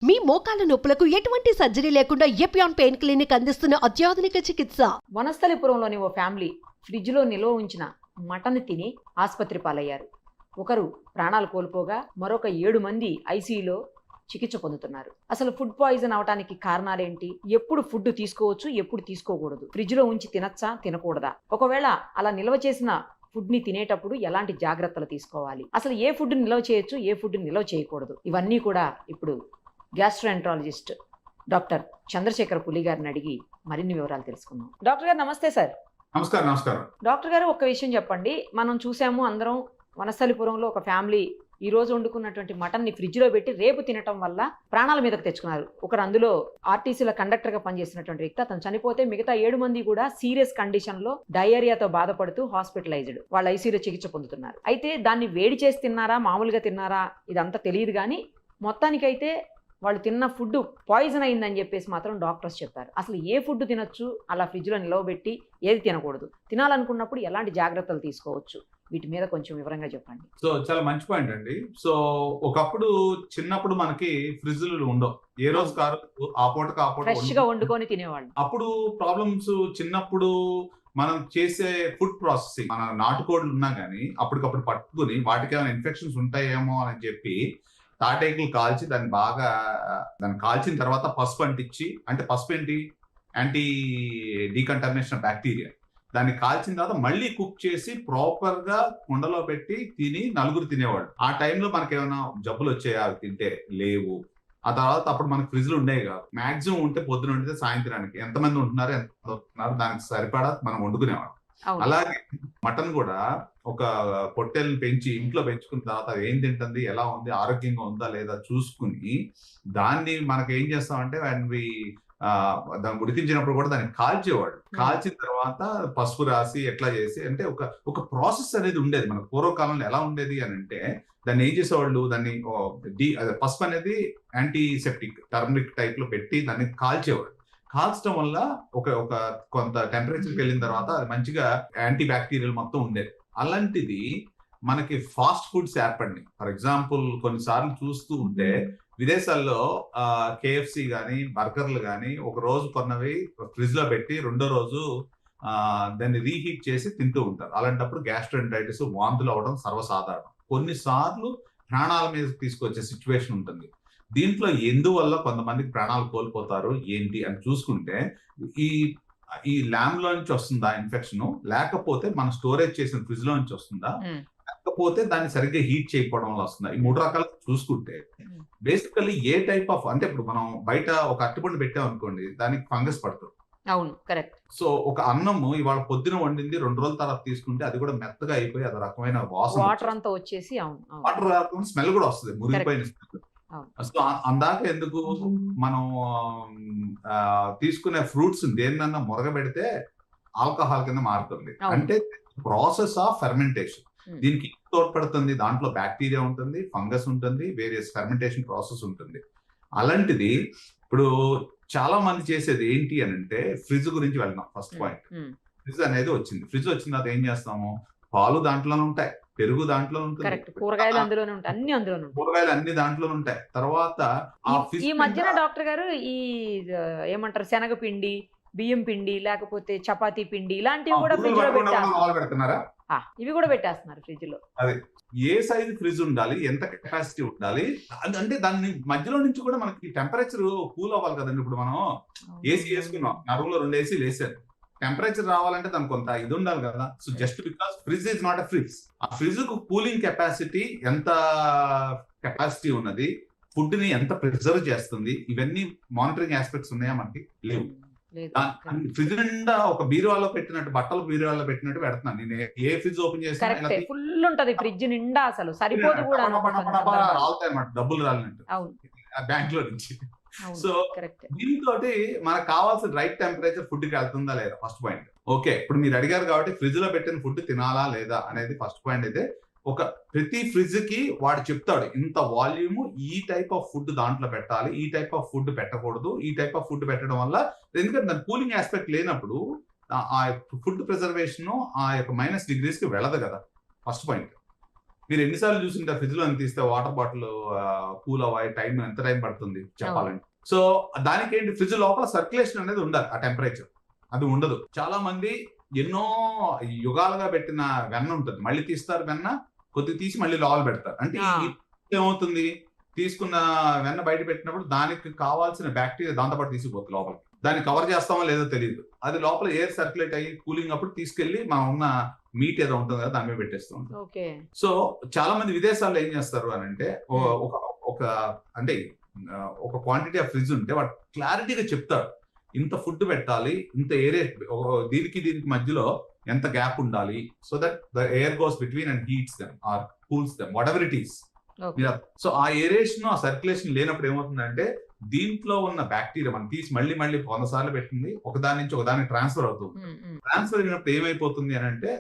మీ మోకాల నొప్పులకు ఎటువంటి సర్జరీ లేకుండా ఎపియాన్ పెయిన్ క్లినిక్ అందిస్తున్న అత్యాధునిక చికిత్స. వనస్థలిపురంలోని ఓ ఫ్యామిలీ ఫ్రిడ్జ్లో నిల్వ ఉంచిన మటన్ తిని ఆసుపత్రి పాలయ్యారు. ఒకరు ప్రాణాలు కోల్పోగా మరొక 7 మంది ఐసీయూలో చికిత్స పొందుతున్నారు. అసలు ఫుడ్ పాయిజన్ అవడానికి కారణాలేంటి? ఎప్పుడు ఫుడ్ తీసుకోవచ్చు, ఎప్పుడు తీసుకోకూడదు? ఫ్రిడ్జ్లో ఉంచి తినచ్చా, తినకూడదా? ఒకవేళ అలా నిల్వ చేసిన ఫుడ్ ని తినేటప్పుడు ఎలాంటి జాగ్రత్తలు తీసుకోవాలి? అసలు ఏ ఫుడ్ నిల్వ చేయొచ్చు, ఏ ఫుడ్ నిల్వ చేయకూడదు? ఇవన్నీ కూడా ఇప్పుడు గ్యాస్ట్రోఎంట్రాలజిస్ట్ డాక్టర్ చంద్రశేఖర్ పులి గారిని అడిగి మరిన్ని వివరాలు తెలుసుకుందాం. డాక్టర్ గారు నమస్తే సార్. నమస్కారం. డాక్టర్ గారు ఒక్క విషయం చెప్పండి. మనం చూసాము అందరం, వనస్థలిపురంలో ఒక ఫ్యామిలీ ఈ రోజు వండుకున్నటువంటి మటన్ ని ఫ్రిడ్జ్ లో పెట్టి రేపు తినటం వల్ల ప్రాణాల మీదకు తెచ్చుకున్నారు. ఒకరు అందులో ఆర్టీసీలో కండక్టర్ గా పనిచేసినటువంటి వ్యక్తి, అతను చనిపోతే మిగతా 7 మంది కూడా సీరియస్ కండిషన్ లో డయేరియాతో బాధపడుతూ హాస్పిటలైజ్డ్, వాళ్ళ ఐసీయూలో చికిత్స పొందుతున్నారు. అయితే దాన్ని వేడి చేసి తిన్నారా, మామూలుగా తిన్నారా ఇదంతా తెలియదు, కానీ మొత్తానికైతే వాళ్ళు తిన్న ఫుడ్ పాయిజన్ అయిందని చెప్పేసి మాత్రం డాక్టర్స్ చెప్పారు. అసలు ఏ ఫుడ్ తినొచ్చు, అలా ఫ్రిడ్జ్లో నిలవబెట్టి ఏది తినకూడదు, తినాలనుకున్నప్పుడు ఎలాంటి జాగ్రత్తలు తీసుకోవచ్చు, వీటి మీద కొంచెం వివరంగా చెప్పండి. సో చాలా మంచి పాయింట్ అండి. సో ఒకప్పుడు చిన్నప్పుడు మనకి ఫ్రిడ్జ్లు ఉండవు, ఏ రోజు కారు ఆ పూటకు ఫ్రెష్ గా వండుకొని తినేవాళ్ళు. అప్పుడు ప్రాబ్లమ్స్ చిన్నప్పుడు మనం చేసే ఫుడ్ ప్రాసెసింగ్, మన నాటుకోళ్ళు ఉన్నా కానీ అప్పటికప్పుడు పట్టుకుని వాటికి ఏమైనా ఇన్ఫెక్షన్స్ ఉంటాయేమో అని చెప్పి తాటేకులు కాల్చి దాన్ని కాల్చిన తర్వాత పసుపు అంటించి, అంటే పసుపు ఏంటి, యాంటీ డీకంటామినేషన్ బ్యాక్టీరియా, దాన్ని కాల్చిన తర్వాత మళ్ళీ కుక్ చేసి ప్రాపర్ గా కుండలో పెట్టి తిని నలుగురు తినేవాళ్ళు. ఆ టైంలో మనకి ఏమైనా జబ్బులు వచ్చాయా, అవి తింటే లేవు. ఆ తర్వాత అప్పుడు మనకి ఫ్రిడ్జ్లు ఉండేవి కాదు. మాక్సిమం ఉంటే పొద్దున ఉంటే సాయంత్రానికి ఎంతమంది ఉంటున్నారు, ఎంత ఉంటున్నారు దానికి సరిపడా మనం వండుకునేవాళ్ళం. అలాగే మటన్ కూడా ఒక పొట్టేల్ని పెంచి ఇంట్లో పెంచుకున్న తర్వాత ఏం తింటుంది, ఎలా ఉంది, ఆరోగ్యంగా ఉందా లేదా చూసుకుని దాన్ని మనకి ఏం చేస్తామంటే దాన్ని ఉడికించినప్పుడు కూడా దాన్ని కాల్చేవాడు. కాల్చిన తర్వాత పసుపు రాసి ఎట్లా చేసి, అంటే ఒక ప్రాసెస్ అనేది ఉండేది. మన పూర్వకాలంలో ఎలా ఉండేది అని అంటే, దాన్ని ఏం చేసేవాళ్ళు, దాన్ని పసుపు అనేది యాంటీసెప్టిక్ టర్మరిక్ టైప్ లో పెట్టి దాన్ని కాల్చేవాడు. కాల్చడం వల్ల ఒక కొంత టెంపరేచర్కి వెళ్ళిన తర్వాత అది మంచిగా యాంటీ బ్యాక్టీరియల్ మొత్తం ఉండేది. అలాంటిది మనకి ఫాస్ట్ ఫుడ్స్ ఏర్పడినాయి. ఫర్ ఎగ్జాంపుల్ కొన్నిసార్లు చూస్తూ ఉంటే విదేశాల్లో కేఎఫ్సి కానీ బర్గర్లు కానీ ఒక రోజు కొన్నవి ఫ్రిడ్జ్ లో పెట్టి రెండో రోజు దాన్ని రీహీట్ చేసి తింటూ ఉంటారు. అలాంటప్పుడు గ్యాస్ట్రోఎంటరైటిస్, వాంతులు అవడం సర్వసాధారణం. కొన్నిసార్లు ప్రాణాల మీద తీసుకొచ్చే సిచ్యువేషన్ ఉంటుంది. దీంట్లో ఎందువల్ల కొంతమందికి ప్రాణాలు కోల్పోతారు ఏంటి అని చూసుకుంటే, ఈ ల్యాంబ్ లో నుంచి వస్తుందా ఇన్ఫెక్షన్, లేకపోతే మనం స్టోరేజ్ చేసిన ఫ్రిడ్జ్ లో నుంచి వస్తుందా, లేకపోతే దాన్ని సరిగ్గా హీట్ చేయకపోవడం వల్ల వస్తుందా, ఈ 3 రకాలు చూసుకుంటే బేసికల్లీ ఏ టైప్ ఆఫ్, అంటే ఇప్పుడు మనం బయట ఒక అరటిపండు పెట్టాం అనుకోండి, దానికి ఫంగస్ పడుతుంది. అవును, కరెక్ట్. సో ఒక అన్నము ఇవాళ పొద్దున వండింది 2 రోజుల తర్వాత తీసుకుంటే అది కూడా మెత్తగా అయిపోయి అది రకమైన వాసన, వాటర్ అంతా వచ్చేసి, వాటర్ స్మెల్ కూడా వస్తుంది, మురిగిపోయిన స్మెల్. సో అందాక ఎందుకు మనం తీసుకునే ఫ్రూట్స్ దేన్నన్నా మురగబెడితే ఆల్కహాల్ కింద మారుతుంది. అంటే ప్రాసెస్ ఆఫ్ ఫెర్మెంటేషన్ దీనికి తోడ్పడుతుంది. దాంట్లో బ్యాక్టీరియా ఉంటుంది, ఫంగస్ ఉంటుంది, వేరియస్ ఫెర్మెంటేషన్ ప్రాసెస్ ఉంటుంది. అలాంటిది ఇప్పుడు చాలా మంది చేసేది ఏంటి అని అంటే, ఫ్రిడ్జ్ గురించి వెళ్దాం. ఫస్ట్ పాయింట్, ఫ్రిడ్జ్ అనేది వచ్చింది. ఫ్రిడ్జ్ వచ్చిన తర్వాత ఏం చేస్తాము, పాలు దాంట్లోనే ఉంటాయి, పెరుగు దాంట్లో ఉంటుంది, కూరగాయలు అందులోనే ఉంటాయి, అన్ని అందులోనే ఉంటాయి, కూరగాయలు అన్ని దాంట్లోనే ఉంటాయి. తర్వాత ఈ మధ్యన డాక్టర్ గారు ఈ ఏమంటారు, శనగపిండి, బియ్యం పిండి, లేకపోతే చపాతీ పిండి, ఇలాంటివి కూడా ఫ్రిడ్జ్ లో పెడుతున్నారా, ఇవి కూడా పెట్టేస్తున్నారు ఫ్రిడ్జ్ లో. అదే ఏ సైజ్ ఫ్రిడ్జ్ ఉండాలి, ఎంత కెపాసిటీ ఉండాలి, అంటే దాని మధ్యలో నుంచి కూడా మనకి టెంపరేచర్ కూల్ అవ్వాలి కదండి. ఇప్పుడు మనం ఏసీ వేసుకున్నాం, నా రూమ్ లో 2 ఏసీలు వేసాను, టెంపరేచర్ రావాలంటే దానికి కొంత ఇది ఉండాలి కదా. So just because fridge is not a fridge, ఆ ఫ్రిడ్జ్ కు కూలింగ్ కెపాసిటీ ఎంత కెపాసిటీ ఉన్నది, ఫుడ్ ని ఎంత ప్రిజర్వ్ చేస్తుంది, ఇవన్నీ మానిటరింగ్ ఆస్పెక్ట్స్ ఉన్నాయా మనకి? లేవు. ఫ్రిడ్జ్ నిండా ఒక బీరువాలో పెట్టినట్టు, బట్టలు బీరువాలో పెట్టినట్టు పెడుతున్నాను నేను. ఏ ఫ్రిడ్జ్ ఓపెన్ చేసినా ఫుల్ ఉంటది ఫ్రిడ్జ్ నిండా, అసలు సరిపోదు కూడా, రాలుతాయి అన్నమాట, డబ్బులు రాలినట్టు బ్యాంక్ లో నుంచి. సో దీంతో మనకు కావాల్సిన రైట్ టెంపరేచర్ ఫుడ్ కి వెళ్తుందా లేదా, ఫస్ట్ పాయింట్. ఓకే, ఇప్పుడు మీరు అడిగారు కాబట్టి ఫ్రిడ్జ్ లో పెట్టిన ఫుడ్ తినాలా లేదా అనేది ఫస్ట్ పాయింట్. అయితే ప్రతి ఫ్రిడ్జ్ కి వాడు చెప్తాడు, ఇంత వాల్యూమ్ ఈ టైప్ ఆఫ్ ఫుడ్ దాంట్లో పెట్టాలి, ఈ టైప్ ఆఫ్ ఫుడ్ పెట్టకూడదు, ఈ టైప్ ఆఫ్ ఫుడ్ పెట్టడం వల్ల, ఎందుకంటే దాని కూలింగ్ ఆస్పెక్ట్ లేనప్పుడు ఆ ఫుడ్ ప్రిజర్వేషన్ ఆ యొక్క -డిగ్రీస్ కి వెళ్ళదు కదా, ఫస్ట్ పాయింట్. మీరు ఎన్నిసార్లు చూసింటారు ఫ్రిడ్జ్ లో తీస్తే వాటర్ బాటిల్ కూల్ అవ్వాలి ఎంత టైం పడుతుంది చెప్పాలంటే. సో దానికి ఏంటి, ఫ్రిడ్జ్ లోపల సర్క్యులేషన్ అనేది ఉండాలి, ఆ టెంపరేచర్ అది ఉండదు. చాలా మంది ఎన్నో యుగాలుగా పెట్టిన వెన్న ఉంటుంది, మళ్ళీ తీస్తారు వెన్న, కొద్దిగా తీసి మళ్ళీ లోపల పెడతారు. అంటే ఏమవుతుంది, తీసుకున్న వెన్న బయట పెట్టినప్పుడు దానికి కావాల్సిన బ్యాక్టీరియా దాంతోపాటు తీసుకుపోతుంది లోపలికి. దాన్ని కవర్ చేస్తామో లేదో తెలియదు, అది లోపల ఎయిర్ సర్క్యులేట్ అయ్యి కూలింగ్ అప్పుడు తీసుకెళ్లి మనం ఉన్న మీట్ ఏదో ఉంటుంది కదా దాని మీద పెట్టేస్తూ ఉంటాం. సో చాలా మంది విదేశాల్లో ఏం చేస్తారు అని అంటే ఒక క్వాంటిటీ ఆఫ్ ఫ్రిడ్జ్ ఉంటే వాడు క్లారిటీగా చెప్తాడు, ఇంత ఫుడ్ పెట్టాలి, ఇంత ఏరియా, దీనికి మధ్యలో ఎంత గ్యాప్ ఉండాలి, so that the air goes between and heats them or cools them whatever it is. So ఆ ఏరియేషన్, ఆ సర్క్యులేషన్ లేనప్పుడు ఏమవుతుందంటే దీంట్లో ఉన్న బ్యాక్టీరియా మనం తీసి మళ్ళీ 100 సార్లు పెట్టింది ఒకదాని నుంచి ఒకదానికి ట్రాన్స్ఫర్ అవుతుంది. ట్రాన్స్ఫర్ అయినప్పుడు ఏమైపోతుంది అని అంటే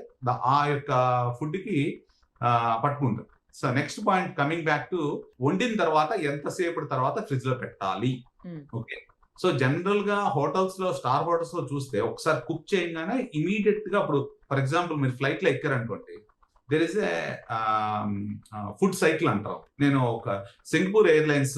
ఆ యొక్క ఫుడ్ కి పట్టుకుంటుంది. So next point, coming back to వండిన తర్వాత ఎంతసేపటి తర్వాత ఫ్రిడ్జ్ లో పెట్టాలి. ఓకే, సో జనరల్ గా హోటల్స్ లో, స్టార్ హోటల్స్ లో చూస్తే ఒకసారి కుక్ చేయగానే ఇమీడియట్ గా, ఇప్పుడు ఫర్ ఎగ్జాంపుల్ మీరు ఫ్లైట్ లో ఎక్కారనుకోండి, there is a food cycle అంటారు. నేను ఒక Singapore airlines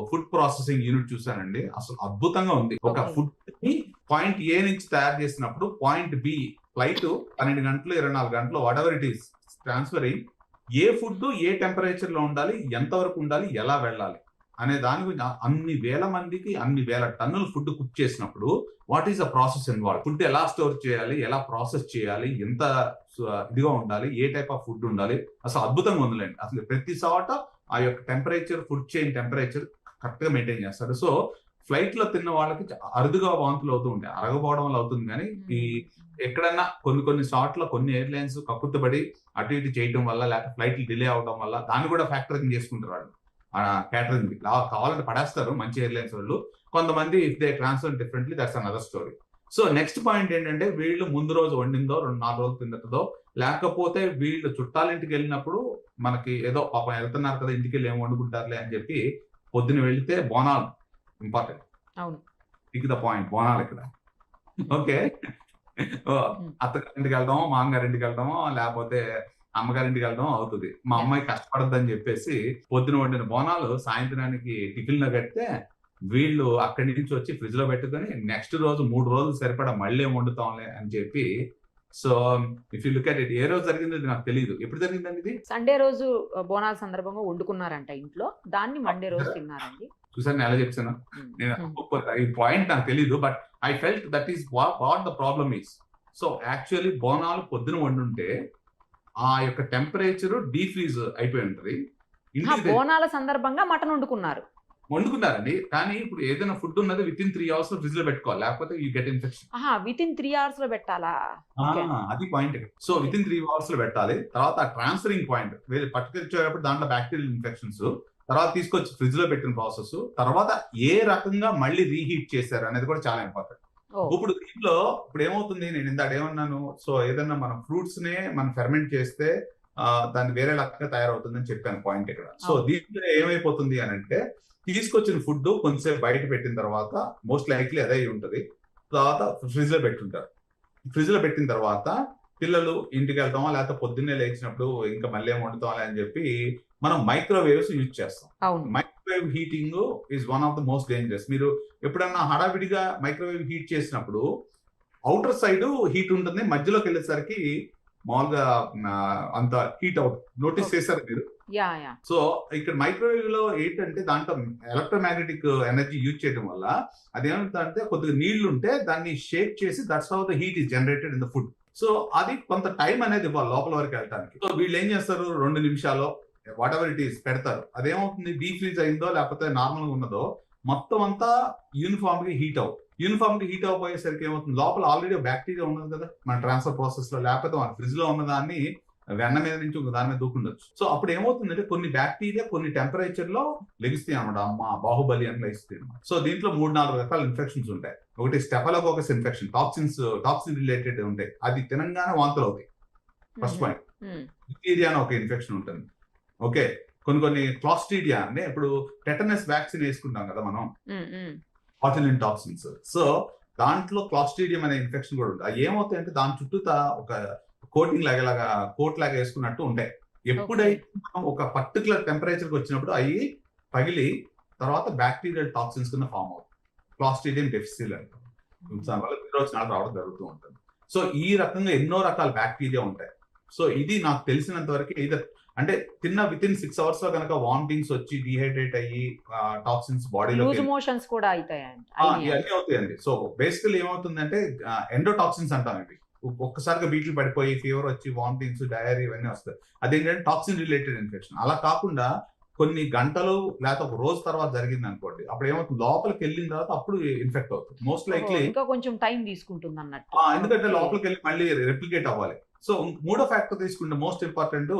food processing unit చూసానండి, అసలు అద్భుతంగా ఉంది. ఒక ఫుడ్ ని పాయింట్ ఏ నుంచి తయారు చేసినప్పుడు పాయింట్ బి ఫ్లైట్ 12 గంటలు 24 గంటలు what ever it is transfer అయ్యి ఏ ఫుడ్ ఏ టెంపరేచర్ లో ఉండాలి, ఎంతవరకు ఉండాలి, ఎలా వెళ్ళాలి అనే దాని గురించి అన్ని వేల మందికి అన్ని వేల టన్నుల ఫుడ్ కుక్ చేసినప్పుడు what is the process involve, food ఎలా స్టోర్ చేయాలి, ఎలా ప్రాసెస్ చేయాలి, ఎంత ఇదిగా ఉండాలి, ఏ టైప్ ఆఫ్ ఫుడ్ ఉండాలి, అసలు అద్భుతంగా ఉందిలేండి. అసలు ప్రతి చోట ఆ యొక్క temperature, food chain temperature correct గా మెయింటైన్ చేస్తారు. సో ఫ్లైట్ లో తిన్న వాళ్ళకి అరుదుగా వాంతులు అవుతూ ఉంటాయి, అరగపోవడం వల్ల అవుతుంది. కానీ ఈ ఎక్కడన్నా కొన్ని చోట్ల కొన్ని ఎయిర్లైన్స్ కక్కుర్తబడి అటు ఇటు చేయడం వల్ల, లేకపోతే ఫ్లైట్లు డిలే అవడం వల్ల దాన్ని కూడా ఫ్యాక్టరింగ్ చేసుకుంటారు వాళ్ళు. క్యాటరింగ్ కావాలంటే పడేస్తారు మంచి ఎయిర్లైన్స్ వాళ్ళు. కొంతమంది if they transfer differently, that's another story. So next point ఏంటంటే, వీళ్ళు ముందు రోజు వండిందో 2-4 రోజులు తిన్నదో, లేకపోతే వీళ్ళు చుట్టాలింటికి వెళ్ళినప్పుడు మనకి ఏదో పాపం వెళ్తున్నారు కదా ఇంటికి వెళ్ళి ఏం వండుకుంటారులే అని చెప్పి పొద్దున వెళ్తే బోనాలు ఇంపార్టెంట్. అవును, ఇక ద పాయింట్, బోనాలు ఇక్కడ. ఓకే, అత్తగారింటికి వెళ్దామో, మామగారింటికి వెళ్దామో, లేకపోతే అమ్మగారింటికి వెళ్ళడం అవుతుంది. మా అమ్మాయి కష్టపడద్దని చెప్పేసి పొద్దున వండిన బోనాలు సాయంత్రానికి టిఫిన్ లో కడితే వీళ్ళు అక్కడి నుంచి వచ్చి ఫ్రిడ్జ్ లో పెట్టుకొని నెక్స్ట్ రోజు 3 రోజులు సరిపడా మళ్ళీ వండుతాంలే అని చెప్పి. So if you look at it, ఏ రోజు జరిగింది నాకు తెలియదు, ఎప్పుడు జరిగిందండి ఇది? సండే రోజు బోనాల సందర్భంగా వండుకున్నారంట ఇంట్లో, దాన్ని మండే రోజు తిన్నారండి. చూసాను, ఎలా చెప్తాను నేను, ఈ పాయింట్ నాకు తెలీదు, but I felt that is what the problem is. So actually Bonalu పొద్దున వండుంటే ఆ యొక్క టెంపరేచర్ డీఫ్రీజ్ అయిపోయి ఉంటది. బోనాల సందర్భంగా మటన్ వండుకున్నారండి, కానీ ఇప్పుడు ఏదైనా ఫుడ్ ఉన్నది విత్ ఇన్ 3 hours లో ఫ్రిడ్జ్ లో పెట్టుకోవాలి, లేకపోతే you get infection. With in 3 hours లో పెట్టాలా? అది point. So with in 3 hours లో పెట్టాలి. తర్వాత ట్రాన్స్ఫరింగ్ పాయింట్, వేరే పట్టుకొచ్చేటప్పుడు దాంట్లో బ్యాక్టీరియల్ ఇన్ఫెక్షన్స్, తర్వాత తీసుకొచ్చి ఫ్రిడ్జ్ లో పెట్టిన ప్రాసెస్, తర్వాత ఏ రకంగా మళ్ళీ రీహీట్ చేశారు అనేది కూడా చాలా ఇంపార్టెంట్. ఇప్పుడు దీంట్లో ఇప్పుడు ఏమవుతుంది, నేను ఇందాక ఏమన్నాను, సో ఏదన్నా మనం ఫ్రూట్స్ నే మనం ఫెర్మెంట్ చేస్తే దాన్ని వేరే రకంగా తయారవుతుందని చెప్పాను పాయింట్ ఇక్కడ. సో దీంట్లో ఏమైపోతుంది అని అంటే, తీసుకొచ్చిన ఫుడ్ కొంచెంసేపు బయట పెట్టిన తర్వాత మోస్ట్ లైక్లీ అదే ఉంటుంది, తర్వాత ఫ్రిడ్జ్ లో పెట్టుంటారు. ఫ్రిడ్జ్ లో పెట్టిన తర్వాత పిల్లలు ఇంటికి వెళ్తామా, లేకపోతే పొద్దున్నే లేచినప్పుడు ఇంకా మళ్ళీ ఏం వండుతామా అని చెప్పి మనం మైక్రోవేవ్స్ యూజ్ చేస్తాం. Microwave heating is one of the most dangerous. మీరు ఎప్పుడన్నా హడావిడిగా మైక్రోవేవ్ హీట్ చేసినప్పుడు అవుటర్ సైడ్ హీట్ ఉంటుంది, మధ్యలోకి వెళ్ళేసరికి మామూలుగా అంత హీట్ అవుతుంది. నోటీస్ చేశారు మీరు? సో ఇక్కడ మైక్రోవేవ్ లో ఏంటంటే దాంట్లో ఎలక్ట్రోమాగ్నెటిక్ ఎనర్జీ యూజ్ చేయడం వల్ల అదేమంటే కొద్దిగా నీళ్లు ఉంటే దాన్ని షేక్ చేసి that's how the heat is generated in the food. So అది కొంత టైం అనేది ఇవ్వాలి లోపల వరకు వెళ్ళడానికి. సో వీళ్ళు ఏం చేస్తారు, 2 నిమిషాలు వాట్ ఎవర్ ఇట్ ఈస్ పెడతారు. అదేమవుతుంది, డీఫ్రీజ్ అయిందో లేకపోతే నార్మల్ గా ఉన్నదో మొత్తం అంతా యూనిఫామ్ గా హీట్ అవ్వపోయేసరికి ఏమవుతుంది, లోపల ఆల్రెడీ బ్యాక్టీరియా ఉన్నది కదా మన ట్రాన్స్ఫర్ ప్రాసెస్ లో, లేకపోతే మన ఫ్రిడ్జ్ లో ఉన్నదాన్ని వెన్న మీద నుంచి ఒక దాని మీద దూకుండొచ్చు. సో అప్పుడు ఏమవుతుందంటే కొన్ని బ్యాక్టీరియా కొన్ని టెంపరేచర్ లో లెగిస్తాయి అనమాట, అమ్మ బాహుబలి అని లెగిస్తాయి అనమాట. సో దీంట్లో 3-4 రకాల ఇన్ఫెక్షన్స్ ఉంటాయి. ఒకటి స్టెఫలోకోకస్ ఇన్ఫెక్షన్, టాక్సిన్ రిలేటెడ్ ఉంటాయి, అది తినంగానే వాంతులు అవుతాయి ఫస్ట్ పాయింట్. డిప్తీరియా అని ఒక ఇన్ఫెక్షన్ ఉంటుంది. ఓకే, కొన్ని క్లాస్ట్రీడియా అంటే ఇప్పుడు టెటనస్ వ్యాక్సిన్ వేసుకుంటాం కదా మనం, బాటులిన్ టాక్సిన్స్. సో దాంట్లో క్లాస్ట్రీడియం అనే ఇన్ఫెక్షన్ కూడా ఉంటుంది. అది ఏమవుతాయంటే దాని చుట్టూ ఒక కోటింగ్ కోట్ లాగా వేసుకున్నట్టు ఉంటాయి ఎప్పుడైతే మనం ఒక పర్టికులర్ టెంపరేచర్కి వచ్చినప్పుడు అవి పగిలి తర్వాత బ్యాక్టీరియల్ టాక్సిన్స్ కింద ఫామ్ అవుతుంది. క్లాస్ట్రీడియం డెఫిసిల్ అంటాం. దానివల్ల విరోచనాలు రావడం జరుగుతూ ఉంటుంది. సో ఈ రకంగా ఎన్నో రకాల బ్యాక్టీరియా ఉంటాయి. సో ఇది నాకు తెలిసినంత వరకు ఇది అంటే తిన్న విత్ ఇన్ 6 hours లో కనుక వామిటింగ్స్ వచ్చి డిహైడ్రేట్ అయ్యి టాక్సిన్స్ బాడీలో లూజ్ మోషన్స్ కూడా అవుతాయండి. ఇవన్నీ అవుతాయండి. సో బేసికల్ ఏమవుతుందంటే ఎండోటాక్సిన్స్ అంటాం ఇవి. ఒక్కసారిగా బీట్లు పడిపోయి ఫీవర్ వచ్చి వామిటింగ్స్ డయరీ ఇవన్నీ వస్తాయి. అదేంటంటే టాక్సిన్ రిలేటెడ్ ఇన్ఫెక్షన్. అలా కాకుండా కొన్ని గంటలు లేకపోతే ఒక రోజు తర్వాత జరిగింది అనుకోండి, అప్పుడు ఏమవుతుంది లోపలికి వెళ్ళిన తర్వాత అప్పుడు ఇన్ఫెక్ట్ అవుతుంది మోస్ట్ లైక్లీ. ఇంకా కొంచెం టైం తీసుకుంటుంది అన్నట్టు. ఎందుకంటే లోపలికి వెళ్ళి మళ్ళీ రెప్లికేట్ అవ్వాలి. సో మూడో ఫ్యాక్టర్ తీసుకుంటే మోస్ట్ ఇంపార్టెంట్,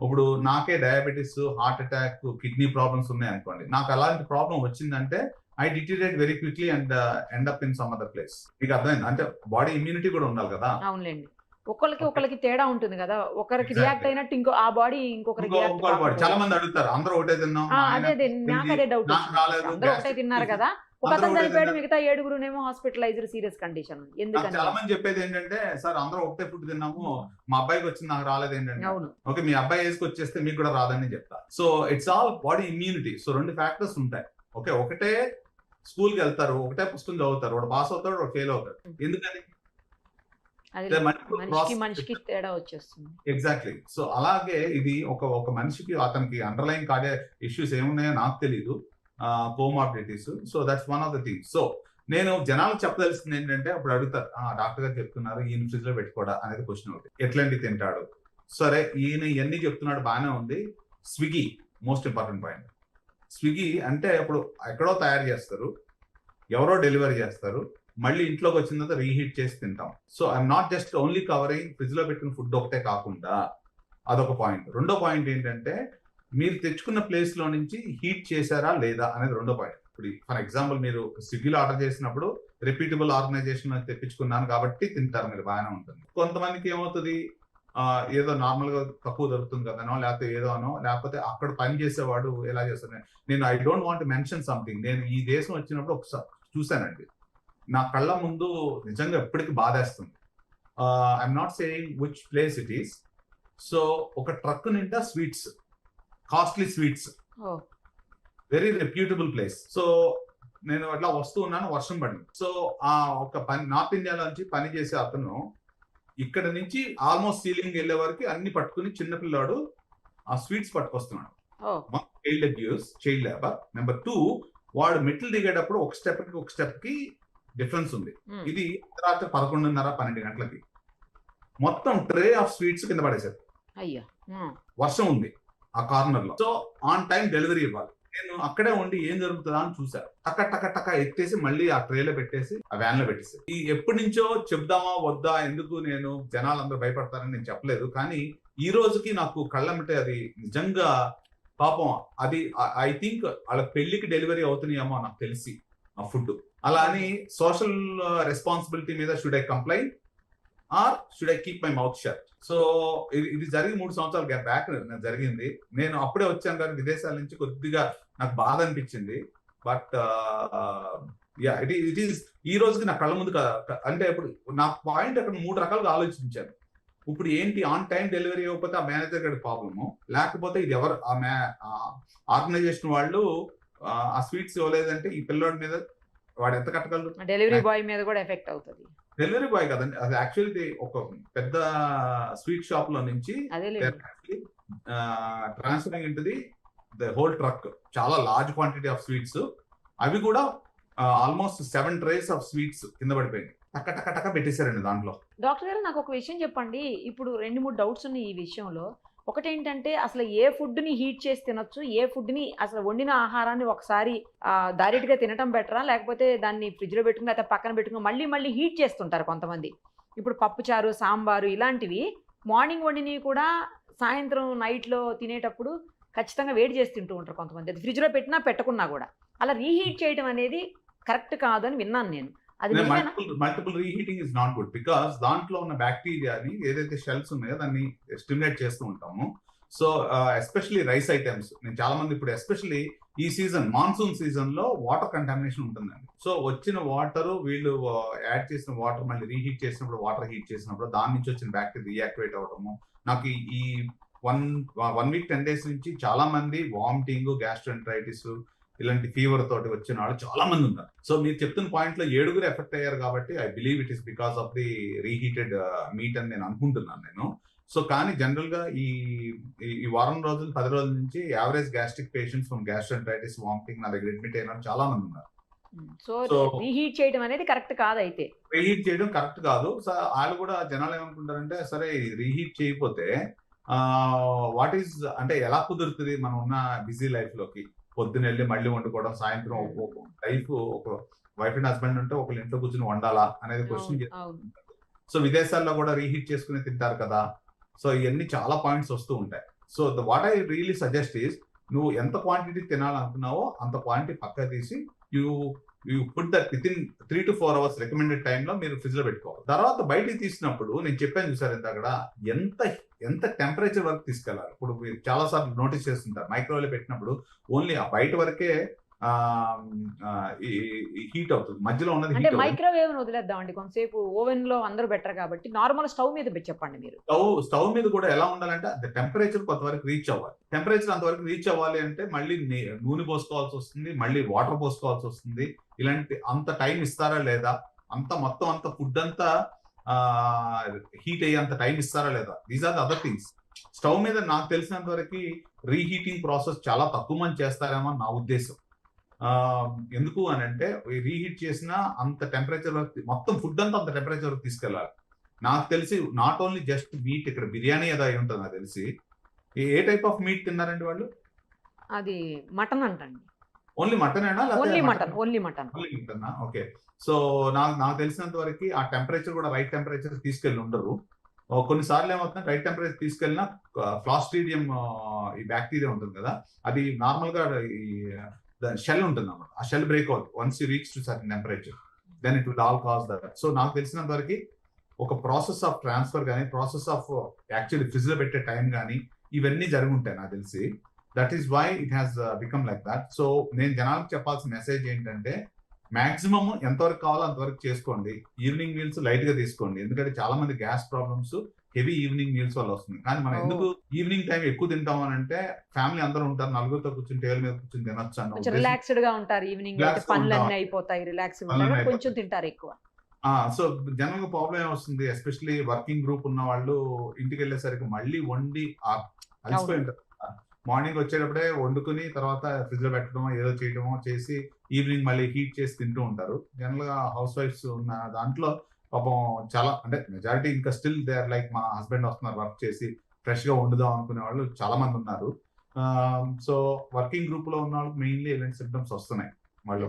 ఇప్పుడు నాకే diabetes, heart attack, kidney problems ఉన్నాయి అనుకోండి, నాకు అలాంటి ప్రాబ్లం వచ్చిందంటే I deteriorate very quickly and end up in some other place. మీకు అర్థమైంది? అంటే బాడీ ఇమ్యూనిటీ కూడా ఉండాలి కదా. అవునులేండి. ఒకరికి తేడా ఉంటుంది కదా, ఒకరికి రియాక్ట్ అయినట్టు ఇంకో ఆ బాడీ ఇంకొకరికి చాలా మంది అడుగుతారు, అందరూ ఒకటే తిన్నాం, నాకు అదే డౌట్. అందరూ ఒకటే తిన్నారు కదా, ఒక అతను చనిపోయాడు, మిగతా 7 హాస్పిటలైజ్డ్ సీరియస్ కండిషన్. ఎందుకంటే చాలా మంది చెప్పేది ఏంటంటే, సార్ అందరూ ఒకటే ఫుడ్ తిన్నాము, మా అబ్బాయికి వచ్చింది నాకు రాలేదు ఏంటంటే, ఓకే మీ అబ్బాయి వేసుకొచ్చేస్తే మీకు కూడా రాదని చెప్తా. So it's all body immunity. So 2 factors ఉంటాయి. ఓకే, ఒకటే స్కూల్కి వెళ్తారు, ఒకటే పుస్తకం చదువుతారు, వాడు పాస్ అవుతాడు, వాడు ఫెయిల్ అవుతాడు. ఎందుకని? మనిషికి తేడా వచ్చేస్తుంది. ఎగ్జాక్ట్లీ. సో అలాగే ఇది ఒక మనిషికి అతనికి అండర్లైన్ కార్డియా ఇష్యూస్ ఏమున్నాయో నాకు తెలీదు, comorbidities. So that's one of the things. So నేను జనాలకు చెప్పదలుస్తుంది ఏంటంటే, అప్పుడు అడుగుతారు డాక్టర్ గారు చెప్తున్నారు ఈయన ఫ్రిడ్జ్ లో పెట్టుకోవడా అనేది క్వశ్చన్ ఒకటి. ఎట్లాంటి తింటాడు? సరే ఈయన ఇవన్నీ చెప్తున్నాడు, బాగానే ఉంది. Swiggy most important point. Swiggy అంటే ఇప్పుడు ఎక్కడో తయారు చేస్తారు, ఎవరో డెలివరీ చేస్తారు, మళ్ళీ ఇంట్లోకి వచ్చిన తర్వాత రీహీట్ చేసి తింటాం. So I'm not just only covering fridge లో పెట్టిన ఫుడ్ ఒకటే కాకుండా అదొక పాయింట్. రెండో పాయింట్ ఏంటంటే, మీరు తెచ్చుకున్న ప్లేస్ లో నుంచి హీట్ చేశారా లేదా అనేది రెండో పాయింట్. ఇప్పుడు ఫర్ ఎగ్జాంపుల్ మీరు స్విగ్గీలో ఆర్డర్ చేసినప్పుడు రిపీటబుల్ ఆర్గనైజేషన్ తెప్పించుకున్నాను కాబట్టి తింటారు మీరు, బాగానే ఉంటుంది. కొంతమందికి ఏమవుతుంది, ఏదో నార్మల్ గా తక్కువ దొరుకుతుంది కదనో, లేకపోతే ఏదో అనో, లేకపోతే అక్కడ పని చేసేవాడు ఎలా చేస్తాను. నేను I don't want mention something. నేను ఈ దేశం వచ్చినప్పుడు ఒకసారి చూశానండి, నా కళ్ళ ముందు నిజంగా ఎప్పటికీ బాధేస్తుంది. I'm not saying which place it is. So ఒక ట్రక్ నిండా sweets, costly sweets, very reputable place. So నేను అట్లా వస్తూ ఉన్నాను, వర్షం పడింది. సో ఆ ఒక పని నార్త్ ఇండియాలో నుంచి పని చేసే అతను ఇక్కడ నుంచి ఆల్మోస్ట్ సీలింగ్ వెళ్ళే వరకు అన్ని పట్టుకుని చిన్నపిల్లాడు ఆ స్వీట్స్ పట్టుకొస్తున్నాడు. Child labour. నెంబర్ 2, వాడు మెట్లు దిగేటప్పుడు ఒక స్టెప్ కి డిఫరెన్స్ ఉంది. ఇది రాత్రి 11:30, 12 గంటలకి మొత్తం ట్రే ఆఫ్ స్వీట్స్ కింద పడేశారు. వర్షం ఉంది ఆ కార్నర్ లో. సో ఆన్ టైం డెలివరీ ఇవ్వాలి. నేను అక్కడే ఉండి ఏం జరుగుతుందా అని చూసా. టక్క ఎత్తేసి మళ్ళీ ఆ ట్రేలో పెట్టేసి ఆ వ్యాన్ లో పెట్టేసి, ఈ ఎప్పటి నుంచో చెప్దామా వద్దా, ఎందుకు నేను జనాలందరూ భయపడతారని నేను చెప్పలేదు. కానీ ఈ రోజుకి నాకు కళ్ళమిటే అది నిజంగా పాపం. అది ఐ థింక్ వాళ్ళ పెళ్లికి డెలివరీ అవుతున్నాయేమో నాకు తెలిసి ఆ ఫుడ్. అలా అని సోషల్ రెస్పాన్సిబిలిటీ మీద should I complain or should I keep my mouth shut? So ఇది జరిగి 3 సంవత్సరాల బ్యాక్ జరిగింది. నేను అప్పుడే వచ్చాను కానీ విదేశాల నుంచి, కొద్దిగా నాకు బాధ అనిపించింది. బట్ యా ఇట్ ఈస్ ఈ రోజుకి నా కళ్ళ ముందు అంటే ఇప్పుడు నా పాయింట్ అక్కడ 3 రకాలుగా ఆలోచించాను. ఇప్పుడు ఏంటి, ఆన్ టైం డెలివరీ ఇవ్వకపోతే ఆ మేనేజర్ గారి ప్రాబ్లము, లేకపోతే ఇది ఎవరు ఆర్గనైజేషన్ వాళ్ళు ఆ స్వీట్స్ ఇవ్వలేదంటే ఈ పిల్లోడి మీద వాడు ఎంత కట్టగలరు? డెలివరీ బాయ్ మీద కూడా ఎఫెక్ట్ అవుతుంది. డెలివరీ బాయ్ కదండి, అది యాక్చువల్లీ ఒక పెద్ద స్వీట్ షాప్ లో నుంచి ట్రాన్స్ఫరింగ్ ఇంటది ద హోల్ ట్రక్, చాలా లార్జ్ క్వాంటిటీ ఆఫ్ స్వీట్స్. అవి కూడా ఆల్మోస్ట్ 7 trays ఆఫ్ స్వీట్స్ కింద పడిపోయింది. టక్క పెట్టేశారండి దాంట్లో. డాక్టర్ గారు నాకు ఒక విషయం చెప్పండి. ఇప్పుడు 2-3 డౌట్స్ ఉన్నాయి ఈ విషయంలో. ఒకటేంటంటే, అసలు ఏ ఫుడ్ ని హీట్ చేసి తినొచ్చు, ఏ ఫుడ్ ని అసలు వండిన ఆహారాన్ని ఒకసారి డైరెక్ట్ గా తినటం బెటరా, లేకపోతే దాన్ని ఫ్రిడ్జ్ లో పెట్టుకుని లేకపోతే పక్కన పెట్టుకుని మళ్ళీ హీట్ చేస్తుంటారు కొంతమంది. ఇప్పుడు పప్పుచారు, సాంబారు ఇలాంటివి మార్నింగ్ వండినవి కూడా సాయంత్రం నైట్ లో తినేటప్పుడు ఖచ్చితంగా వేడి చేసి తింటూ ఉంటారు కొంతమంది. అది ఫ్రిడ్జ్ లో పెట్టినా పెట్టకున్నా కూడా అలా రీహీట్ చేయడం అనేది కరెక్ట్ కాదు అని విన్నాను నేను. అది multiple reheating is not good, because దాంట్లో ఉన్న బ్యాక్టీరియాని ఏదైతే షెల్స్ ఉన్నాయో దాన్ని స్టిమ్యులేట్ చేస్తూ ఉంటాము. సో ఎస్పెషల్లీ రైస్ ఐటమ్స్, నేను చాలా మంది ఇప్పుడు ఎస్పెషల్లీ ఈ సీజన్ మాన్సూన్ సీజన్ లో వాటర్ కంటామినేషన్ ఉంటుందండి. సో వచ్చిన వాటర్ వీళ్ళు యాడ్ చేసిన వాటర్ మళ్ళీ రీహీట్ చేసినప్పుడు, వాటర్ హీట్ చేసినప్పుడు దాని నుంచి వచ్చిన బ్యాక్టీరియా రీయాక్టివేట్ అవడము, నాకు ఈ వన్ వీక్ 10 days నుంచి చాలా మంది వామిటింగ్, గ్యాస్ట్రోఎంటరైటిస్ ఇలాంటి ఫీవర్ తోటి వచ్చిన వాళ్ళు చాలా మంది ఉన్నారు. సో మీరు చెప్తున్న పాయింట్ లో 7 ఎఫెక్ట్ అయ్యారు కాబట్టి I believe it is because of the reheated meet అని నేను అనుకుంటున్నాను నేను. సో కానీ జనరల్ గా ఈ వారం రోజులు 10 రోజుల నుంచి average gastric patients from gastroenteritis, vomiting నా దగ్గర అడ్మిట్ అయిన వాళ్ళు చాలా మంది ఉన్నారు. సో రీహీట్ చేయడం అనేది కరెక్ట్ కాదు. అయితే రీహీట్ చేయడం కరెక్ట్ కాదు. సో వాళ్ళు కూడా జనాలు ఏమనుకుంటారంటే సరే రీహీట్ చేయకపోతే వాట్ ఈస్ అంటే ఎలా కుదురుతుంది మనం ఉన్న బిజీ లైఫ్ లోకి, పొద్దున వెళ్ళి మళ్ళీ వండుకోవడం, సాయంత్రం లైఫ్ ఒక వైఫ్ అండ్ హస్బెండ్ ఉంటే ఒకళ్ళ ఇంట్లో కూర్చొని వండాలా అనేది క్వశ్చన్ చేస్తారు. సో విదేశాల్లో కూడా రీహీట్ చేసుకుని తింటారు కదా. సో ఇవన్నీ చాలా పాయింట్స్ వస్తూ ఉంటాయి. So what I really suggest is నువ్వు ఎంత క్వాంటిటీ తినాలనుకున్నావో అంత క్వాంటిటీ పక్క తీసి you put that with in 3 to 4 hours recommended టైంలో మీరు ఫ్రిడ్జ్ లో పెట్టుకోవాలి. తర్వాత బయటికి తీసినప్పుడు నేను చెప్పాను చూసారు ఎంత అక్కడ ఎంత టెంపరేచర్ వరకు తీసుకెళ్ళాలి. ఇప్పుడు మీరు చాలా సార్లు నోటీస్ చేస్తుంటారు మైక్రోవేవ్ పెట్టినప్పుడు ఓన్లీ ఆ బయట వరకే హీట్ అవుతుంది, మధ్యలో ఉన్నది అంటే మైక్రోవేవ్ వదిలేద్దామండి కొంతసేపు. ఓవెన్ లో అందరూ బెటర్ కాబట్టి నార్మల్ స్టవ్ మీద చెప్పండి మీరు. స్టవ్ మీద కూడా ఎలా ఉండాలంటే అది టెంపరేచర్ కొంతవరకు రీచ్ అవ్వాలి. టెంపరేచర్ అంతవరకు రీచ్ అవ్వాలి అంటే మళ్ళీ నూనె పోసుకోవాల్సి వస్తుంది, మళ్ళీ వాటర్ పోసుకోవాల్సి వస్తుంది. ఇలాంటి అంత టైం ఇస్తారా లేదా, మొత్తం అంత ఫుడ్ అంతా హీట్ అయ్యేంత టైం ఇస్తారా లేదా, these are the other things. Stove మీద నాకు తెలిసినంత వరకు రీహీటింగ్ ప్రాసెస్ చాలా తక్కువ మంది చేస్తారేమో నా ఉద్దేశం. ఎందుకు అని అంటే రీహీట్ చేసిన అంత టెంపరేచర్ వరకు మొత్తం ఫుడ్ అంతా అంత టెంపరేచర్ వరకు తీసుకెళ్ళాలి. నాకు తెలిసి నాట్ ఓన్లీ జస్ట్ మీట్, ఇక్కడ బిర్యానీ ఏదో అయి ఉంటుంది నాకు తెలిసి. ఏ టైప్ ఆఫ్ మీట్ తిన్నారండి వాళ్ళు? అది మటన్ అంటండి. ఓన్లీ మటన్ అయినా? Only mutton. ఓకే. సో నాకు తెలిసినంత వరకు ఆ టెంపరేచర్ కూడా రైట్ టెంపరేచర్ తీసుకెళ్ళి ఉండరు. కొన్నిసార్లు ఏమవుతుంది, రైట్ టెంపరేచర్ తీసుకెళ్ళినా క్లాస్ట్రీడియం ఈ బ్యాక్టీరియా ఉంటుంది కదా, అది నార్మల్ గా షెల్ ఉంటుంది అన్నమాట. ఆ షెల్ బ్రేక్ అవుతుంది once you reach to certain temperature, then it will all cause that. So నాకు తెలిసినంత వరకు ఒక ప్రాసెస్ ఆఫ్ ట్రాన్స్ఫర్ కానీ, ప్రాసెస్ ఆఫ్ యాక్చువల్లీ ఫ్రిడ్జ్ లో పెట్టే టైం కానీ ఇవన్నీ జరిగి ఉంటాయి నాకు తెలిసి. That is why it has become like that. So నేను జనాలకు చెప్పాల్సిన మెసేజ్ ఏంటంటే మాక్సిమం ఎంతవరకు కావాలో అంతవరకు చేసుకోండి. ఈవినింగ్ మీల్స్ లైట్ గా తీసుకోండి, ఎందుకంటే చాలా మంది gas problems heavy evening meals వల్ల వస్తుంది. కానీ మనం ఎందుకు ఈవినింగ్ టైం ఎక్కువ తింటాం అని అంటే ఫ్యామిలీ అందరూ ఉంటారు, నలుగురితో కూర్చొని టేబుల్ మీద కూర్చొని తినొచ్చు అన్న రిలాక్స్డ్ గా ఉంటారు. ఈవినింగ్ పనులన్నీ అయిపోతాయి, రిలాక్స్ కొంచెం తింటారు ఎక్కువ. సో జనరల్ గా ప్రాబ్లం ఏమొస్తుంది, ఎస్పెషల్లీ వర్కింగ్ గ్రూప్ ఉన్న వాళ్ళు ఇంటికి వెళ్ళేసరికి మళ్ళీ వండి అలసిపోయి ఉంటారు. మార్నింగ్ వచ్చేటప్పుడే వండుకుని తర్వాత ఫ్రిడ్జ్ లో పెట్టడమో ఏదో చేయడమో చేసి ఈవినింగ్ మళ్ళీ హీట్ చేసి తింటూ ఉంటారు. జనరల్ గా హౌస్ వైఫ్స్ ఉన్న దాంట్లో పాపం చాలా అంటే మెజారిటీ ఇంకా స్టిల్ దే ఆర్ లైక్ మా హస్బెండ్ వస్తున్నారు వర్క్ చేసి ఫ్రెష్ గా వండుదాం అనుకునే వాళ్ళు చాలా మంది ఉన్నారు. సో వర్కింగ్ గ్రూప్ లో ఉన్న వాళ్ళకి మెయిన్లీ ఇలాంటి సిమ్టమ్స్ వస్తున్నాయి. వాళ్ళు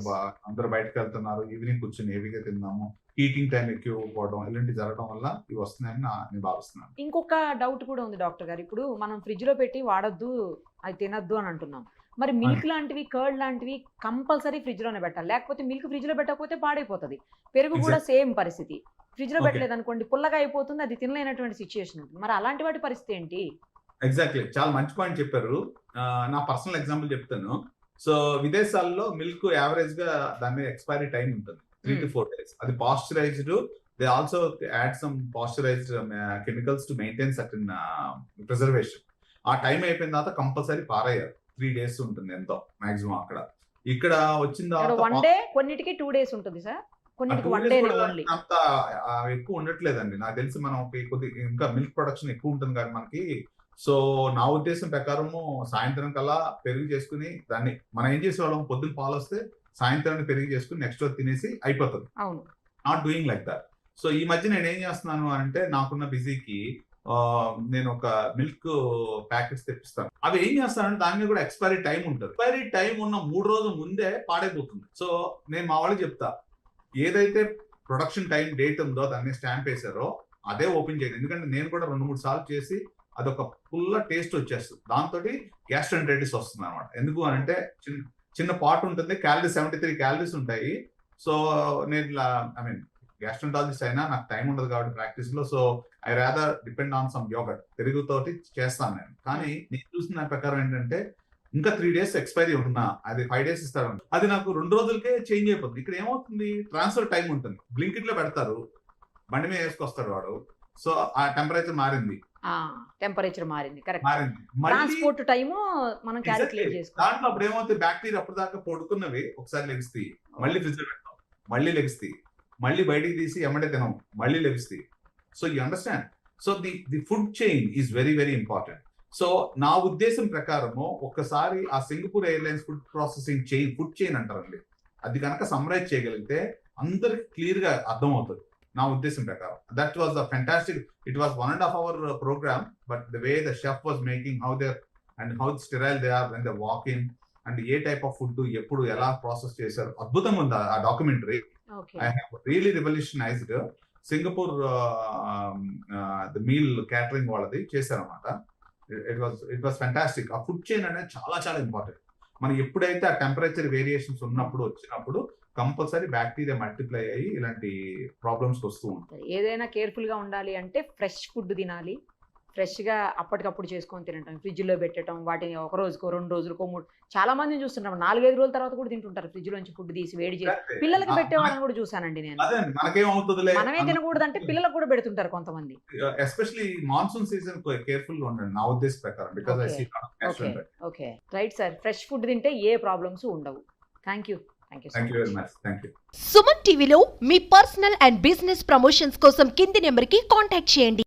అందరూ బయటకు వెళ్తున్నారు, ఈవినింగ్ కూర్చొని హెవీగా తిందాము, హీటింగ్ టైం ఎక్కువ పోవడం ఇలాంటి జరగడం వల్ల ఇవి వస్తున్నాయని నేను భావిస్తున్నాను. ఇంకొక డౌట్ కూడా ఉంది డాక్టర్ గారు. ఇప్పుడు మనం ఫ్రిడ్జ్ లో పెట్టి వాడొద్దు, అది తినొద్దు అని అంటున్నాం. మరి మిల్క్ లాంటివి, కర్డ్ లాంటివి కంపల్సరీ ఫ్రిడ్జ్ లోనే పెట్టాలి, లేకపోతే మిల్క్ ఫ్రిడ్జ్ లో పెట్టకపోతే పాడైపోతుంది. పెరుగు కూడా సేమ్ పరిస్థితి, ఫ్రిడ్జ్ లో పెట్టలేదు అనుకోండి పుల్లగా అయిపోతుంది, అది తినలేనటువంటి సిచ్యుయేషన్ ఉంటుంది. మరి అలాంటి వాటి పరిస్థితి ఏంటి? ఎగ్జాక్ట్లీ, చాలా మంచి పాయింట్ చెప్పారు. నా పర్సనల్ ఎగ్జాంపుల్ చెప్తాను. సో విదేశాల్లో మిల్క్ యావరేజ్ గా దాని మీద ఎక్స్పైరీ టైం ఉంటుంది 3 to 4 days. అది pasteurised, they also add some pasteurised chemicals to maintain certain preservation. ఆ టైం అయిపోయిన తర్వాత కంపల్సరీ పారేయాలి. 3 days ఉంటుంది ఎంతో మాక్సిమం. ఇక్కడ వచ్చిన తర్వాత 1 day, కొన్నిటికి 2 days ఉంటుంది సార్, కొన్నిటికి 1 day అంత ఎక్కువ ఉండట్లేదండి నాకు తెలిసి. మనం కొద్ది ఇంకా మిల్క్ ప్రొడక్షన్ ఎక్కువ ఉంటుంది కానీ మనకి. సో నా ఉద్దేశం ప్రకారము సాయంత్రం కల్లా పెరుగు చేసుకుని దాన్ని మనం ఏం చేసేవాళ్ళం, పొద్దున్న పాలు వస్తే సాయంత్రాన్ని పెరుగు చేసుకుని నెక్స్ట్ రోజు తినేసి అయిపోతుంది. Not doing like that. So ఈ మధ్య నేను ఏం చేస్తున్నాను అంటే నాకున్న బిజీకి నేను ఒక మిల్క్ ప్యాకెట్స్ తెప్పిస్తాను. అవి ఏం చేస్తానంటే దాని మీద కూడా ఎక్స్పైరీ టైం ఉంటుంది. ఎక్స్పైరీ టైం ఉన్న 3 రోజుల ముందే పాడైపోతుంది. సో నేను మా వాళ్ళకి చెప్తా, ఏదైతే ప్రొడక్షన్ టైం డేట్ ఉందో దాన్ని స్టాంప్ వేసారో అదే ఓపెన్ చేయండి. ఎందుకంటే నేను కూడా 2-3 సార్లు చేసి అదొక ఫుల్ టేస్ట్ వచ్చేస్తుంది, దాంతో గ్యాస్ట్రోఎంటరైటిస్ వస్తుంది అనమాట. ఎందుకు అని అంటే చిన్న పాట్ ఉంటుంది, 73 క్యాలరీస్ ఉంటాయి. సో నేను గ్యాస్ట్రోఎంటాలజిస్ట్ అయినా నాకు టైం ఉండదు కాబట్టి ప్రాక్టీస్ లో. So I rather depend on some yogurt, పెరుగుతోటి చేస్తాను నేను. కానీ నేను చూసిన దాని ప్రకారం ఏంటంటే ఇంకా 3 days ఎక్స్పైరీ ఉన్నా అది 5 days ఇస్తారు, అది నాకు 2 రోజులకే చేంజ్ అయిపోతుంది. ఇక్కడ ఏమవుతుంది, ట్రాన్స్ఫర్ టైం ఉంటుంది. బ్లింకిట్ లో పెడతారు, బండి మీద వేసుకొస్తాడు వాడు. సో ఆ టెంపరేచర్ మారింది, టెంపరేచర్ మారింది, కరెక్ట్. మారింది. మళ్ళీ ట్రాన్స్పోర్ట్ టైము మనం క్యాలిక్యులేట్ Exactly. చేసుకోవాలి. దాంట్లో అప్పుడు ఏమవుతుంది, బ్యాక్టీరియా అప్పటిదాకా పడుకున్నవి ఒకసారి లెగిస్తాయి, మళ్ళీ ఫ్రిడ్జ్ లో పెడతాం, మళ్ళీ లెగిస్తాయి, మళ్ళీ బయటికి తీసి ఎమ్మటే తినం, మళ్ళీ లెగిస్తాయి. So you understand. So the food chain is very very important. So నా ఉద్దేశం ప్రకారము ఒక్కసారి ఆ Singapore airlines food processing chain, food chain అంటారండి, అది కనుక సమ్మరైజ్ చేయగలిగితే అందరికి క్లియర్ గా అర్థం అవుతుంది నా ఉద్దేశం ప్రకారం. That was the fantastic. It was 1.5 hour programme, but the way the chef was making how they and how sterile they are when they walk in, and ఏ టైప్ ఆఫ్ ఫుడ్ ఎప్పుడు ఎలా process చేశారు, అద్భుతంగా ఉంది ఆ documentary. Okay, I have really revolutionized Singapore the meal catering వాళ్ళది చేశారన్నమాట. It was fantastic. ఆ ఫుడ్ చైన్ అనేది చాలా చాలా ఇంపార్టెంట్. మనం ఎప్పుడైతే ఆ టెంపరేచర్ వేరియేషన్స్ వచ్చినప్పుడు కంపల్సరీ బ్యాక్టీరియా మల్టిప్లై అయ్యి ఇలాంటి ప్రాబ్లమ్స్ వస్తూ ఉంటాయి. ఏదైనా కేర్ఫుల్ గా ఉండాలి అంటే ఫ్రెష్ ఫుడ్ తినాలి, ఫ్రెష్ గా అప్పటికప్పుడు చేసుకొని తినటం, ఫ్రిడ్జ్ లో పెట్టడం, వాటిని ఒక రోజుకో 2 రోజులకో 3, చాలా మందిని చూస్తుంటాం 4-5 రోజుల తర్వాత కూడా తింటుంటారు, ఫ్రిడ్జ్ లోంచి ఫుడ్ తీసి వేడి చేసి పిల్లలకి పెట్టేవాళ్ళని కూడా చూసానండి నేను. అదే మనకేమవుతుందిలే, మనమే తినకూడదు అంటే పిల్లలకు కూడా పెడుతుంటారు కొంతమంది. ఎస్పెషల్లీ మాన్సూన్ సీజన్ కేర్ఫుల్ గా ఉండండి నా ఉద్దేశం ప్రకారం. Because I see okay, right sir. Fresh food తింటే ఏ ప్రాబ్లమ్స్ ఉండవు. Thank you very much. Thank you. Suman టీవీలో మీ పర్సనల్ అండ్ బిజినెస్ ప్రమోషన్స్ కోసం కింది నెంబర్కి కాంటాక్ట్ చేయండి.